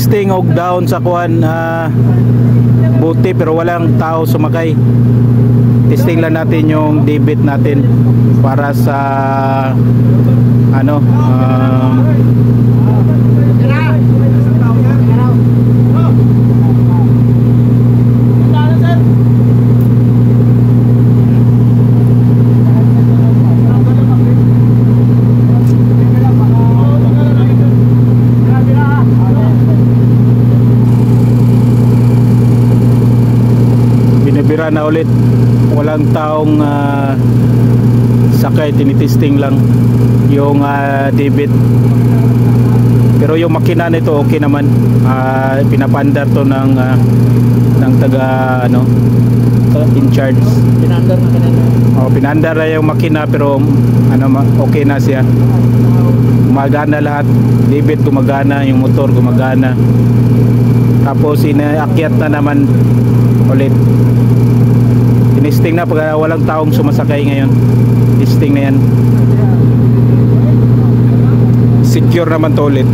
testing og down sa kuan buti pero walang tao sumakay. Testing lang natin yung debit natin para sa ano binibira na ulit, walang taong sakay, tinitesting lang yung debit. Pero yung makina nito okay naman, pinapandar to ng taga ano in charge. Pinandar na kanina. Oh, pinandar na yung makina pero ano okay na siya. Gumagana lahat, debit gumagana, yung motor gumagana. Tapos inaakyat na naman ulit. Tinesting na pag walang taong sumasakay ngayon. Testing na yan. Secure naman to ulit.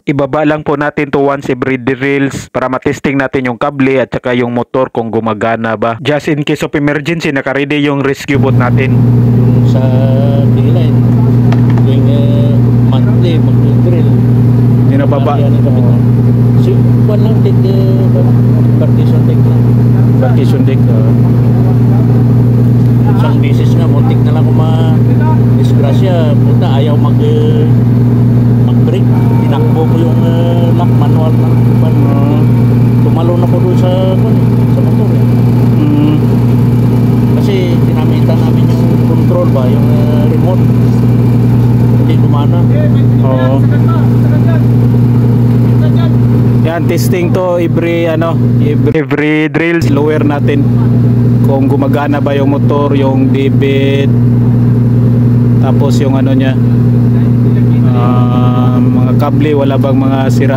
Ibaba lang po natin to once every drills para matesting natin yung kable at saka yung motor kung gumagana ba. Just in case of emergency, naka-ready yung rescue boat natin. Sa daylight, yung monthly, mag-drill. Hindi na baba. So, one lang take partition deck lang. Partition deck. Isang beses nga, muntik na lang kung ma-disgrasya. Puta, ayaw mag-brake. Tinakbo ko yung lock manual ng tumalo na ko doon sa motor kasi tinamitan namin yung control ba, yung remote hindi gumana. Oo. Yan, testing to every drills, lower natin kung gumagana ba yung motor, yung debit, tapos yung ano niya, mga kable, wala bang mga sira.